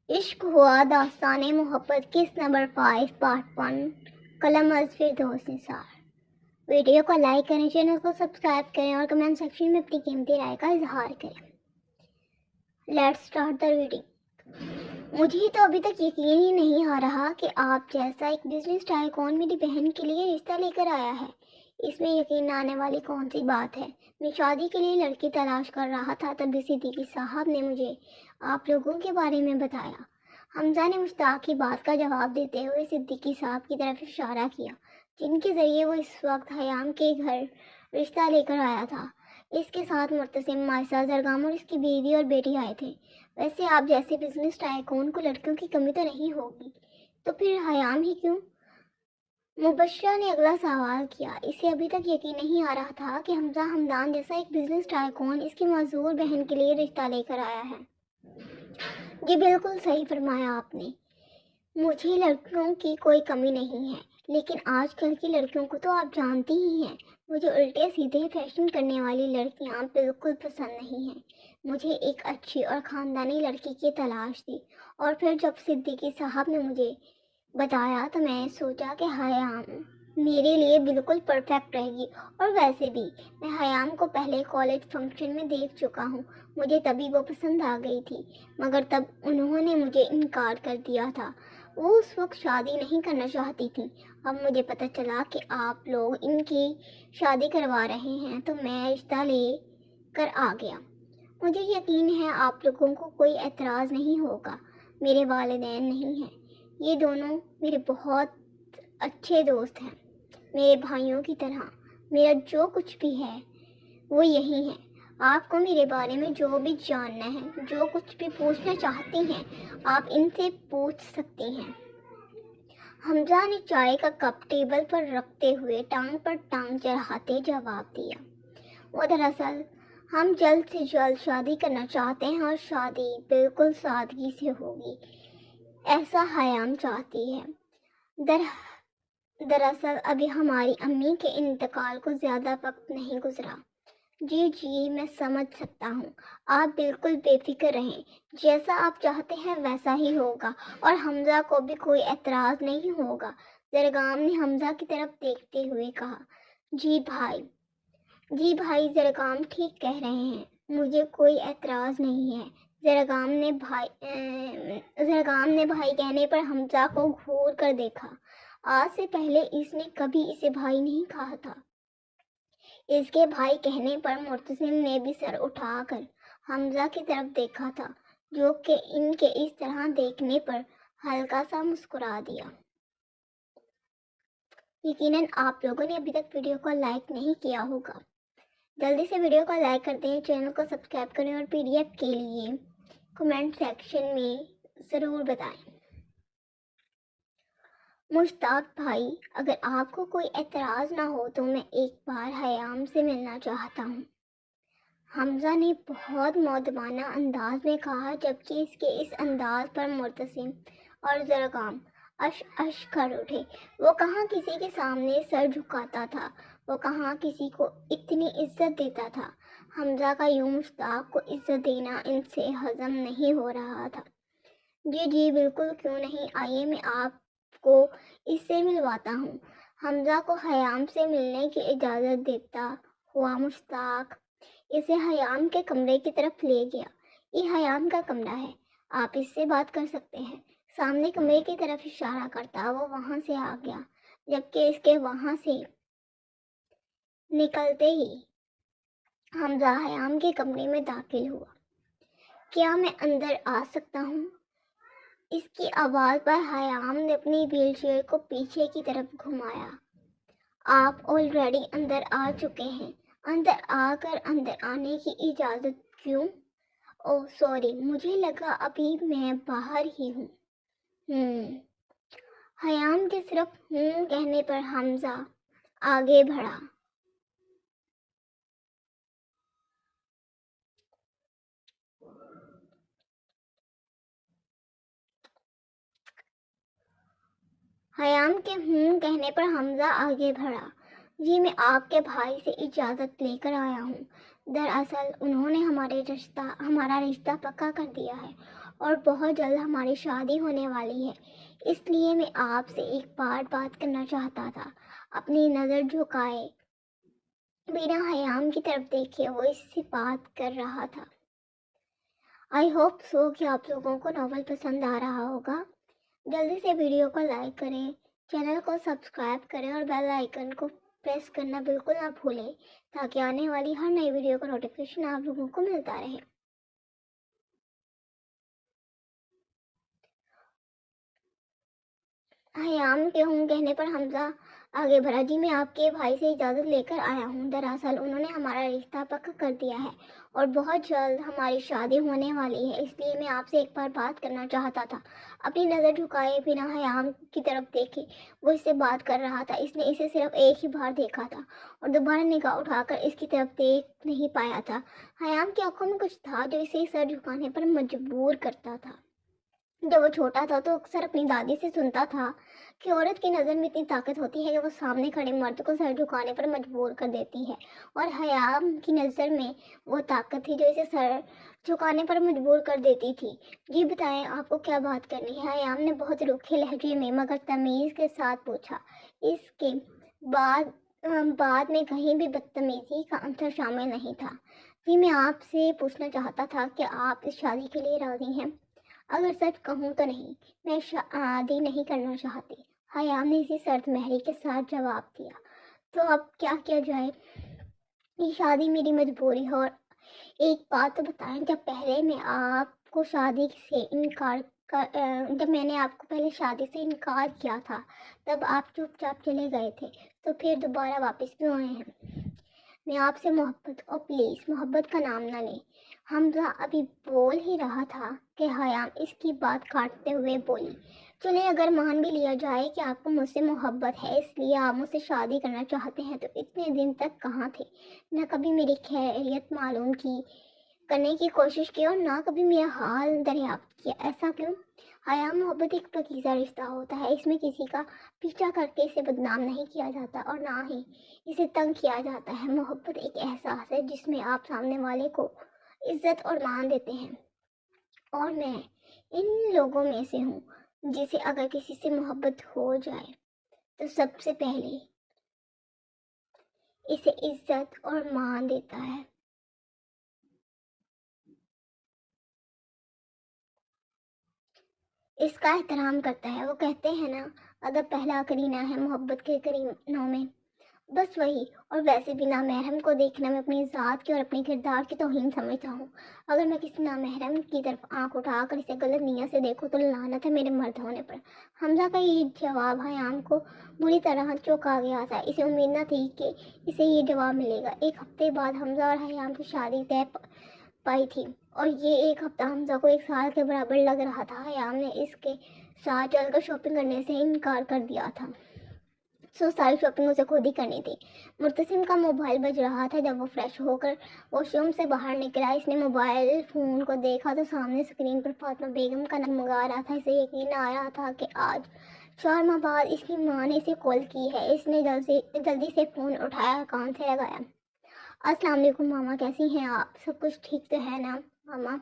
عشق ہوا داستان محبت قسط نمبر 5 پارٹ 1 قلم از فردوس نثار۔ ویڈیو کو لائک کریں، چینل کو سبسکرائب کریں اور کمنٹ سیکشن میں اپنی قیمتی رائے کا اظہار کریں۔ Let's start the reading. مجھے تو ابھی تک یقین ہی نہیں آ رہا کہ آپ جیسا ایک بزنس ٹائکون میری بہن کے لیے رشتہ لے کر آیا ہے۔ اس میں یقین آنے والی کون سی بات ہے؟ میں شادی کے لیے لڑکی تلاش کر رہا تھا، تبھی صدیقی صاحب نے مجھے آپ لوگوں کے بارے میں بتایا۔ حمزہ نے مشتاق کی بات کا جواب دیتے ہوئے صدیقی صاحب کی طرف اشارہ کیا، جن کے ذریعے وہ اس وقت حیام کے گھر رشتہ لے کر آیا تھا۔ اس کے ساتھ مرتسم، مائسہ، زرگام اور اس کی بیوی اور بیٹی آئے تھے۔ ویسے آپ جیسے بزنس ٹائکون کو لڑکیوں کی کمی تو نہیں ہوگی، تو پھر حیام ہی کیوں؟ مبشرہ نے اگلا سوال کیا۔ اسے ابھی تک یقین نہیں آ رہا تھا کہ حمزہ حمدان جیسا ایک بزنس ٹائکون اس کی معذور بہن کے لیے رشتہ لے کر آیا ہے۔ جی بالکل صحیح فرمایا آپ نے۔ مجھے لڑکیوں کی کوئی کمی نہیں ہے، لیکن آج کل کی لڑکیوں کو تو آپ جانتی ہی ہیں۔ مجھے الٹے سیدھے فیشن کرنے والی لڑکیاں بالکل پسند نہیں ہیں۔ مجھے ایک اچھی اور خاندانی لڑکی کی تلاش تھی، اور پھر جب صدیقی صاحب نے مجھے بتایا تو میں سوچا کہ حیام میرے لیے بالکل پرفیکٹ رہے گی۔ اور ویسے بھی میں حیام کو پہلے کالج فنکشن میں دیکھ چکا ہوں، مجھے تبھی وہ پسند آ گئی تھی، مگر تب انہوں نے مجھے انکار کر دیا تھا۔ وہ اس وقت شادی نہیں کرنا چاہتی تھی۔ اب مجھے پتہ چلا کہ آپ لوگ ان کی شادی کروا رہے ہیں تو میں رشتہ لے کر آ گیا۔ مجھے یقین ہے آپ لوگوں کو کوئی اعتراض نہیں ہوگا۔ میرے والدین نہیں ہیں، یہ دونوں میرے بہت اچھے دوست ہیں، میرے بھائیوں کی طرح۔ میرا جو کچھ بھی ہے وہ یہی ہے۔ آپ کو میرے بارے میں جو بھی جاننا ہے، جو کچھ بھی پوچھنا چاہتی ہیں، آپ ان سے پوچھ سکتی ہیں۔ حمزہ نے چائے کا کپ ٹیبل پر رکھتے ہوئے ٹانگ پر ٹانگ چڑھاتے جواب دیا۔ وہ دراصل ہم جلد سے جلد شادی کرنا چاہتے ہیں، اور شادی بالکل سادگی سے ہوگی، ایسا حیام چاہتی ہے۔ دراصل ابھی ہماری امی کے انتقال کو زیادہ وقت نہیں گزرا۔ جی میں سمجھ سکتا ہوں، آپ بالکل بے فکر رہیں، جیسا آپ چاہتے ہیں ویسا ہی ہوگا، اور حمزہ کو بھی کوئی اعتراض نہیں ہوگا۔ زرگام نے حمزہ کی طرف دیکھتے ہوئے کہا۔ جی بھائی زرگام ٹھیک کہہ رہے ہیں، مجھے کوئی اعتراض نہیں ہے۔ زرگام نے بھائی کہنے پر حمزہ کو گھور کر دیکھا۔ آج سے پہلے اس نے کبھی اسے بھائی نہیں کہا تھا۔ اس کے بھائی کہنے پر مرتسم نے بھی سر اٹھا کر حمزہ کی طرف دیکھا تھا، جو کہ ان کے اس طرح دیکھنے پر ہلکا سا مسکرا دیا۔ یقیناً آپ لوگوں نے ابھی تک ویڈیو کو لائک نہیں کیا ہوگا، جلدی سے ویڈیو کو لائک کر دیں، چینل کو سبسکرائب کریں اور PDF کے لیے کمنٹ سیکشن میں ضرور بتائیں۔ مشتاق بھائی، اگر آپ کو کوئی اعتراض نہ ہو تو میں ایک بار حیام سے ملنا چاہتا ہوں، حمزہ نے بہت مؤدبانہ انداز میں کہا، جبکہ اس کے اس انداز پر مرتسم اور زرگام اش کر اٹھے۔ وہ کہاں کسی کے سامنے سر جھکاتا تھا، وہ کہاں کسی کو اتنی عزت دیتا تھا۔ حمزہ کا یوں مشتاق کو عزت دینا ان سے ہضم نہیں ہو رہا تھا۔ جی بالکل، کیوں نہیں، آئیے میں آپ کو اس سے ملواتا ہوں۔ حمزہ کو حیام سے ملنے کی اجازت دیتا ہوا مشتاق اسے حیام کے کمرے کی طرف لے گیا۔ یہ حیام کا کمرہ ہے، آپ اس سے بات کر سکتے ہیں۔ سامنے کمرے کی طرف اشارہ کرتا وہ وہاں سے آ گیا، جبکہ اس کے وہاں سے نکلتے ہی حمزہ حیام کے کمرے میں داخل ہوا۔ کیا میں اندر آ سکتا ہوں؟ اس کی آواز پر حیام نے اپنی ویل چیئر کو پیچھے کی طرف گھمایا۔ آپ آلریڈی اندر آ چکے ہیں، اندر آ کر اندر آنے کی اجازت کیوں؟ اوہ سوری، مجھے لگا ابھی میں باہر ہی ہوں۔ حیام کے صرف کہنے پر حمزہ آگے بڑھا۔ حیام کے کہنے پر حمزہ آگے بڑھا۔ جی میں آپ کے بھائی سے اجازت لے کر آیا ہوں۔ دراصل انہوں نے ہمارا رشتہ پکا کر دیا ہے، اور بہت جلد ہماری شادی ہونے والی ہے، اس لیے میں آپ سے ایک بات کرنا چاہتا تھا۔ اپنی نظر جھکائے بنا حیام کی طرف دیکھے وہ اس سے بات کر رہا تھا۔ آئی ہوپ سو کہ آپ لوگوں کو ناول پسند آ رہا ہوگا۔ جلدی سے ویڈیو کو لائک کریں، چینل کو سبسکرائب کریں اور بیل آئیکن کو پریس کرنا بالکل نہ بھولیں تاکہ آنے والی ہر نئی ویڈیو کا نوٹیفیکیشن آپ لوگوں کو ملتا رہے۔ حیام کے ہوں کہنے پر حمزہ آگے بڑھا، جی میں آپ کے بھائی سے اجازت لے کر آیا ہوں۔ دراصل انہوں نے ہمارا رشتہ پکا کر دیا ہے اور بہت جلد ہماری شادی ہونے والی ہے، اس لیے میں آپ سے ایک بار بات کرنا چاہتا تھا۔ اپنی نظر جھکائے بنا حیام کی طرف دیکھے وہ اس سے بات کر رہا تھا۔ اس نے اسے صرف ایک ہی بار دیکھا تھا اور دوبارہ نگاہ اٹھا کر اس کی طرف دیکھ نہیں پایا تھا۔ حیام کی آنکھوں میں کچھ تھا جو اسے سر جھکانے پر مجبور کرتا تھا۔ جب وہ چھوٹا تھا تو اکثر اپنی دادی سے سنتا تھا کہ عورت کی نظر میں اتنی طاقت ہوتی ہے کہ وہ سامنے کھڑے مرد کو سر جھکانے پر مجبور کر دیتی ہے، اور حیام کی نظر میں وہ طاقت تھی جو اسے سر جھکانے پر مجبور کر دیتی تھی۔ جی بتائیں آپ کو کیا بات کرنی ہے؟ حیام نے بہت روکھے لہجے میں مگر تمیز کے ساتھ پوچھا۔ اس کے بعد میں کہیں بھی بدتمیزی کا عنصر شامل نہیں تھا۔ جی میں آپ سے پوچھنا چاہتا تھا کہ آپ اس شادی کے لیے راضی ہیں؟ اگر سچ کہوں تو نہیں، میں شادی نہیں کرنا چاہتی، حیام نے اسی سرد مہری کے ساتھ جواب دیا۔ تو اب کیا کیا جائے؟ یہ شادی میری مجبوری ہے، اور ایک بات تو بتائیں، جب میں نے آپ کو پہلے شادی سے انکار کیا تھا تب آپ چپ چاپ چلے گئے تھے، تو پھر دوبارہ واپس کیوں آئے ہیں؟ میں آپ سے محبت، اور پلیز محبت کا نام نہ لیں۔ حمزہ ابھی بول ہی رہا تھا کہ حیام اس کی بات کاٹتے ہوئے بولی، چلیں اگر مان بھی لیا جائے کہ آپ کو مجھ سے محبت ہے اس لیے آپ مجھ سے شادی کرنا چاہتے ہیں، تو اتنے دن تک کہاں تھے؟ نہ کبھی میری خیریت معلوم کرنے کی کوشش کی اور نہ کبھی میرا حال دریافت کیا، ایسا کیوں؟ حیام، محبت ایک پاکیزہ رشتہ ہوتا ہے، اس میں کسی کا پیچھا کر کے اسے بدنام نہیں کیا جاتا اور نہ ہی اسے تنگ کیا جاتا ہے۔ محبت ایک احساس ہے جس میں آپ سامنے والے کو عزت اور مان دیتے ہیں، اور میں ان لوگوں میں سے ہوں جسے اگر کسی سے محبت ہو جائے تو سب سے پہلے اسے عزت اور مان دیتا ہے۔ اس کا احترام کرتا ہے۔ وہ کہتے ہیں نا، ادب پہلا کرینہ ہے محبت کے کرینوں میں، بس وہی۔ اور ویسے بھی نامحرم کو دیکھنا میں اپنی ذات کی اور اپنے کردار کی توہین سمجھتا ہوں۔ اگر میں کسی نامحرم کی طرف آنکھ اٹھا کر اسے غلط نیت سے دیکھوں تو لعنت ہے میرے مرد ہونے پر۔ حمزہ کا یہ جواب حیام کو بری طرح چونکا گیا تھا۔ اسے امید نہ تھی کہ اسے یہ جواب ملے گا۔ ایک ہفتے بعد حمزہ اور حیام کی شادی طے پائی تھی، اور یہ ایک ہفتہ حمزہ کو ایک سال کے برابر لگ رہا تھا۔ حیام نے اس کے ساتھ چل کر شاپنگ کرنے سے انکار کر دیا تھا، ساری شاپنگ اسے خود ہی کرنی تھی۔ مرتسم کا موبائل بج رہا تھا جب وہ فریش ہو کر واش روم سے باہر نکلا۔ اس نے موبائل فون کو دیکھا تو سامنے اسکرین پر فاطمہ بیگم کا نام منگا رہا تھا۔ اسے یقین نہ آ رہا تھا کہ آج 4 ماہ بعد اس کی ماں نے اسے کال کی ہے۔ اس نے جلدی سے فون اٹھایا، کان سے لگایا۔ السلام علیکم ماما، کیسی ہیں آپ؟ سب کچھ ٹھیک تو ہے نا ماما؟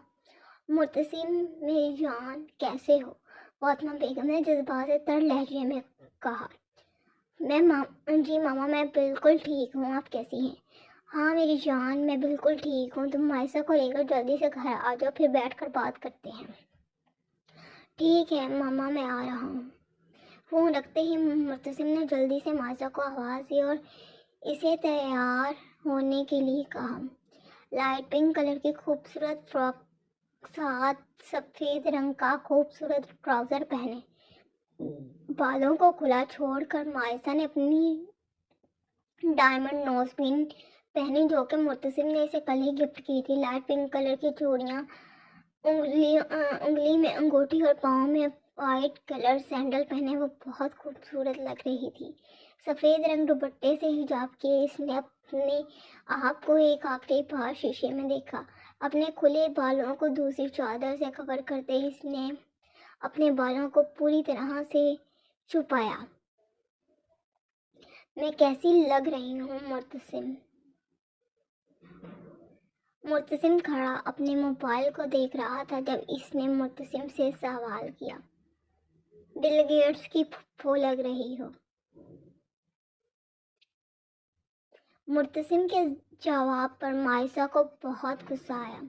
مرتسم، میری جان کیسے ہو؟ فاطمہ بیگم نے جذبات تر لہجے میں کہا۔ جی ماما میں بالکل ٹھیک ہوں، آپ کیسی ہیں؟ ہاں میری جان میں بالکل ٹھیک ہوں، تم مائسہ کو لے کر جلدی سے گھر آ جاؤ، پھر بیٹھ کر بات کرتے ہیں۔ ٹھیک ہے ماما، میں آ رہا ہوں۔ فون رکھتے ہی مرتسم نے جلدی سے مائسہ کو آواز دی اور اسے تیار ہونے کے لیے کہا۔ لائٹ پنک کلر کی خوبصورت فراک ساتھ سفید رنگ کا خوبصورت ٹراؤزر پہنے بالوں کو کھلا چھوڑ کر مائسہ نے اپنی ڈائمنڈ نوز پن پہنی جو کہ مرتسم نے اسے کل ہی گفٹ کی تھی۔ لائٹ پنک کلر کی چوڑیاں، انگلی میں انگوٹھی اور پاؤں میں وائٹ کلر سینڈل پہنے وہ بہت خوبصورت لگ رہی تھی۔ سفید رنگ دوپٹے سے حجاب کیے اس نے اپنے آپ کو ایک آخری بار شیشے میں دیکھا۔ اپنے کھلے بالوں کو دوسری چادر سے کور کرتے اس نے اپنے بالوں کو پوری طرح سے چھپایا۔ میں کیسی لگ رہی ہوں مرتسم؟ مرتسم کھڑا اپنے موبائل کو دیکھ رہا تھا جب اس نے مرتسم سے سوال کیا، بل گیٹس کی پھپھو لگ رہی ہو؟ مرتسم کے جواب پر مائسا کو بہت غصہ آیا۔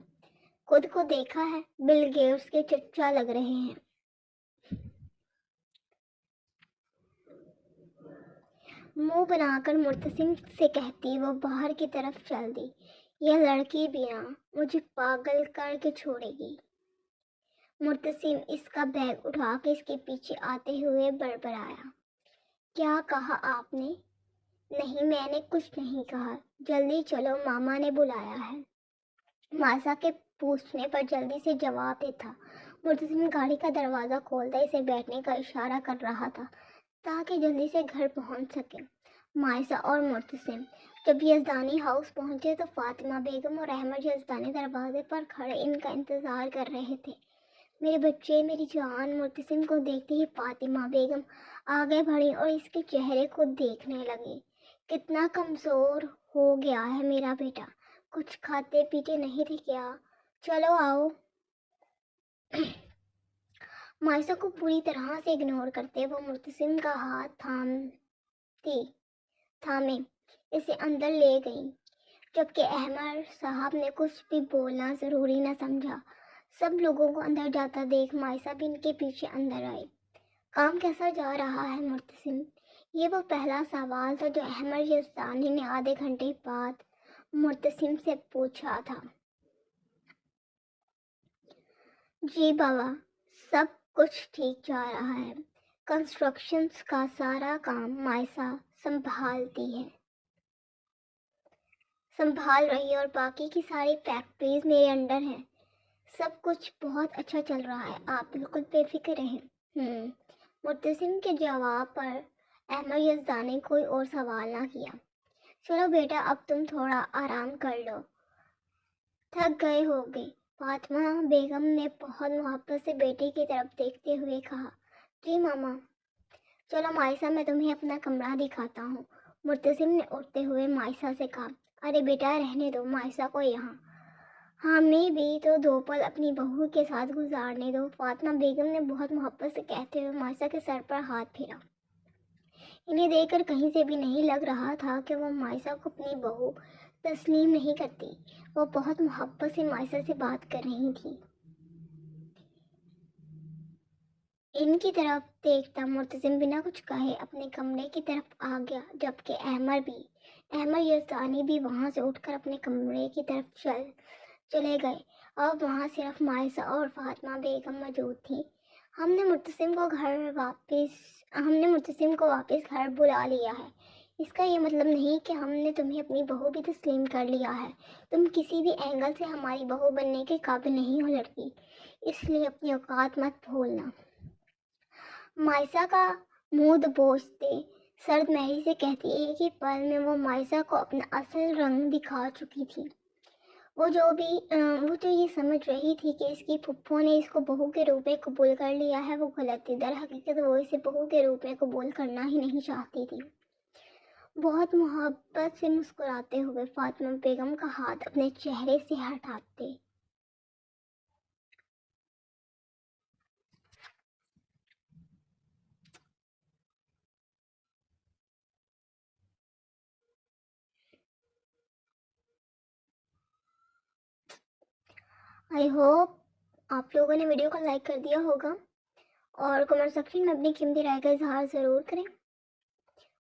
خود کو دیکھا ہے، بل گیٹس کے چچا لگ رہے ہیں۔ منہ بنا کر مرتسم سے کہتی وہ باہر کی طرف چل دی، یہ لڑکی بھی نہ مجھے پاگل کر کے چھوڑے گی۔ مرتسم اس کا بیگ اٹھا کے اس کے پیچھے آتے ہوئے بڑبڑایا، کیا کہا آپ نے؟ نہیں، میں نے کچھ نہیں کہا، جلدی چلو، ماما نے بلایا ہے۔ مائسا کے پوچھنے پر جلدی سے جواب دیتا۔ مرتسم گاڑی کا دروازہ کھولتا اسے بیٹھنے کا اشارہ کر رہا تھا تاکہ جلدی سے گھر پہنچ سکے۔ مائسا اور مرتسم جب یزدانی ہاؤس پہنچے تو فاطمہ بیگم اور احمد یزدانی دروازے پر کھڑے ان کا انتظار کر رہے تھے۔ میرے بچے، میری جان! مرتسم کو دیکھتے ہی فاطمہ بیگم آگے بڑھی اور اس کے چہرے کو دیکھنے لگی۔ کتنا کمزور ہو گیا ہے میرا بیٹا، کچھ کھاتے پیتے نہیں تھے کیا؟ چلو آؤ۔ مائسا کو پوری طرح سے اگنور کرتے وہ مرتسم کا ہاتھ تھامے اسے اندر لے گئیں، جبکہ احمد صاحب نے کچھ بھی بولنا ضروری نہ سمجھا۔ سب لوگوں کو اندر جاتا دیکھ مائسا بھی ان کے پیچھے اندر آئی۔ کام کیسا جا رہا ہے مرتسم؟ یہ وہ پہلا سوال تھا جو احمد یزدانی نے آدھے گھنٹے بعد مرتسم سے پوچھا تھا۔ جی بابا، سب کچھ ٹھیک جا رہا ہے۔ کنسٹرکشن کا سارا کام مائسا سنبھال رہی ہے اور باقی کی ساری فیکٹریز میرے انڈر ہیں۔ سب کچھ بہت اچھا چل رہا ہے، آپ بالکل بے فکر رہیں۔ مرتسم کے جواب پر احمد یزدانی کوئی اور سوال نہ کیا۔ چلو بیٹا، اب تم تھوڑا آرام کر لو، تھک گئے ہوگے، فاطمہ بیگم نے بہت محبت سے بیٹی کی طرف دیکھتے ہوئے کہا۔ جی ماما۔ چلو مائسا، میں تمہیں اپنا کمرہ دکھاتا ہوں، مرتسم نے اٹھتے ہوئے مائسا سے کہا۔ ارے بیٹا، رہنے دو مائسا کو یہاں، ہمیں بھی تو 2 پل اپنی بہو کے ساتھ گزارنے دو، فاطمہ بیگم نے بہت محبت سے کہتے ہوئے مائسا کے سر پر ہاتھ پھیرا۔ انہیں دیکھ کر کہیں سے بھی نہیں لگ رہا تھا کہ وہ مائسا کو اپنی بہو تسلیم نہیں کرتی، وہ بہت محبت سے مائسا سے بات کر رہی تھی۔ ان کی طرف دیکھتا مرتسم بنا کچھ کہے اپنے کمرے کی طرف آ گیا، جبکہ احمد یزدانی بھی وہاں سے اٹھ کر اپنے کمرے کی طرف چلے گئے۔ اب وہاں صرف مائسا اور فاطمہ بیگم موجود تھیں۔ ہم نے مرتسم کو واپس گھر بلا لیا ہے۔ اس کا یہ مطلب نہیں کہ ہم نے تمہیں اپنی بہو بھی تسلیم کر لیا ہے۔ تم کسی بھی اینگل سے ہماری بہو بننے کے قابل نہیں ہو لڑکی، اس لیے اپنی اوقات مت بھولنا۔ مائسا کا منہ دبوچتے سرد مہری سے کہتی ایک ہی پل میں وہ مائسا کو اپنا اصل رنگ دکھا چکی تھی۔ وہ جو یہ سمجھ رہی تھی کہ اس کی پھپھو نے اس کو بہو کے روپ میں قبول کر لیا ہے، وہ غلط تھی۔ در حقیقت وہ اسے بہو کے روپ میں قبول کرنا ہی نہیں چاہتی تھی۔ بہت محبت سے مسکراتے ہوئے فاطمہ بیگم کا ہاتھ اپنے چہرے سے ہٹاتے آئی ہوپ آپ لوگوں نے ویڈیو کو لائک کر دیا ہوگا اور کمنٹ سیکشن میں اپنی قیمتی رائے کا اظہار ضرور کریں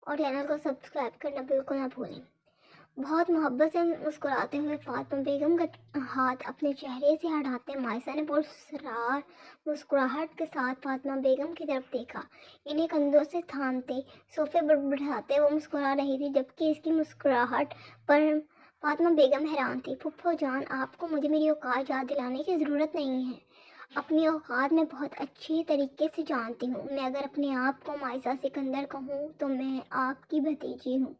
اور چینل کو سبسکرائب کرنا بالکل نہ بھولیں۔ بہت محبت سے مسکراتے ہوئے فاطمہ بیگم کا ہاتھ اپنے چہرے سے ہٹاتے مائسا نے پراسرار مسکراہٹ کے ساتھ فاطمہ بیگم کی طرف دیکھا۔ انہیں کندھوں سے تھامتے صوفے پر بٹھاتے وہ مسکرا رہی تھی، جبکہ اس کی مسکراہٹ پر فاطمہ بیگم حیران تھی۔ پھپھو جان، آپ کو مجھے میری اوقات یاد دلانے کی ضرورت نہیں ہے، اپنی اوقات میں بہت اچھی طریقے سے جانتی ہوں۔ میں اگر اپنے آپ کو مائسا سکندر کہوں تو میں آپ کی بھتیجی ہوں،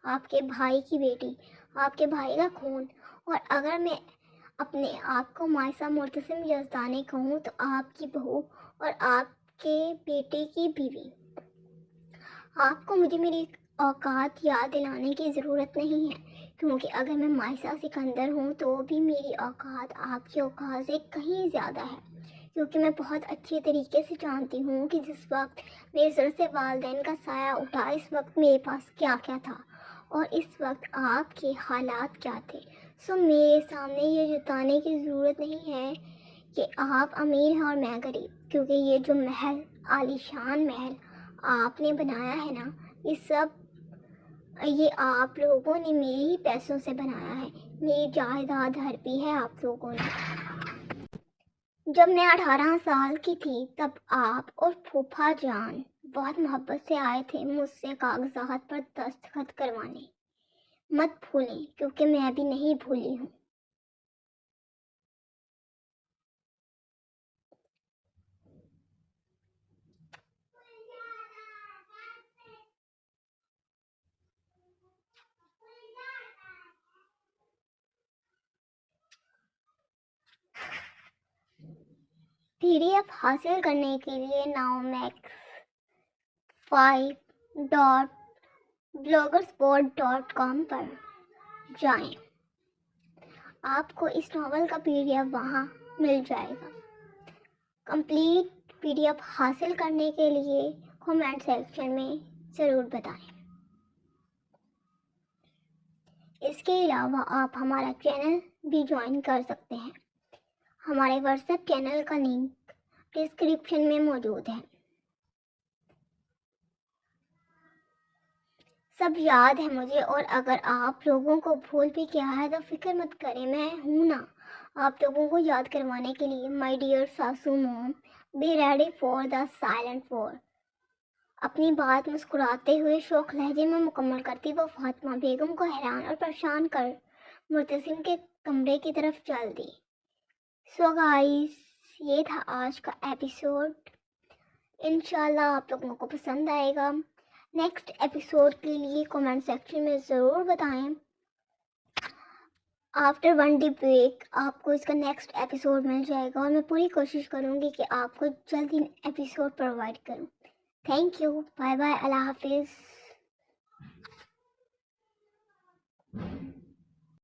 آپ کے بھائی کی بیٹی، آپ کے بھائی کا خون، اور اگر میں اپنے آپ کو مائسا مرتسم یزدانی کہوں تو آپ کی بہو اور آپ کے بیٹے کی بیوی۔ آپ کو مجھے میری اوقات یاد دلانے کی ضرورت نہیں ہے، کیونکہ اگر میں مائسہ سکندر ہوں تو بھی میری اوقات آپ کی اوقات سے کہیں زیادہ ہے، کیونکہ میں بہت اچھے طریقے سے جانتی ہوں کہ جس وقت میرے سر سے والدین کا سایہ اٹھا اس وقت میرے پاس کیا کیا تھا اور اس وقت آپ کے حالات کیا تھے۔ میرے سامنے یہ جتانے کی ضرورت نہیں ہے کہ آپ امیر ہیں اور میں غریب، کیونکہ یہ جو محل، عالیشان محل آپ نے بنایا ہے نا، یہ آپ لوگوں نے میرے ہی پیسوں سے بنایا ہے، میری جائیداد ہڑپی ہے آپ لوگوں نے۔ جب میں 18 سال کی تھی تب آپ اور پھوپھا جان بہت محبت سے آئے تھے مجھ سے کاغذات پر دستخط کروانے، مت بھولیں کیونکہ میں بھی نہیں بھولی ہوں۔ PDF حاصل کرنے کے لیے nowmax5.blogspot.com پر جائیں، آپ کو اس ناول کا PDF وہاں مل جائے گا۔ کمپلیٹ PDF حاصل کرنے کے لیے کمنٹ سیکشن میں ضرور بتائیں۔ اس کے علاوہ آپ ہمارا چینل بھی جوائن کر سکتے ہیں، ہمارے واٹس ایپ چینل کا لنک ڈسکرپشن میں موجود ہے۔ سب یاد ہے مجھے، اور اگر آپ لوگوں کو بھول بھی کیا ہے تو فکر مت کریں، میں ہوں نا آپ لوگوں کو یاد کروانے کے لیے۔ مائی ڈیئر ساسو mom, be ready for the silent war. اپنی بات مسکراتے ہوئے شوخ لہجے میں مکمل کرتی وہ فاطمہ بیگم کو حیران اور پریشان کر مرتسم کے کمرے کی طرف چل دی۔ گائز، یہ تھا آج کا ایپیسوڈ، انشاءاللہ آپ لوگوں کو پسند آئے گا۔ نیکسٹ ایپیسوڈ کے لیے کمنٹ سیکشن میں ضرور بتائیں۔ آفٹر 1 ڈے بریک آپ کو اس کا نیکسٹ ایپیسوڈ مل جائے گا، اور میں پوری کوشش کروں گی کہ آپ کو جلدی ایپیسوڈ پرووائڈ کروں۔ تھینک یو، بائے بائے، اللہ حافظ۔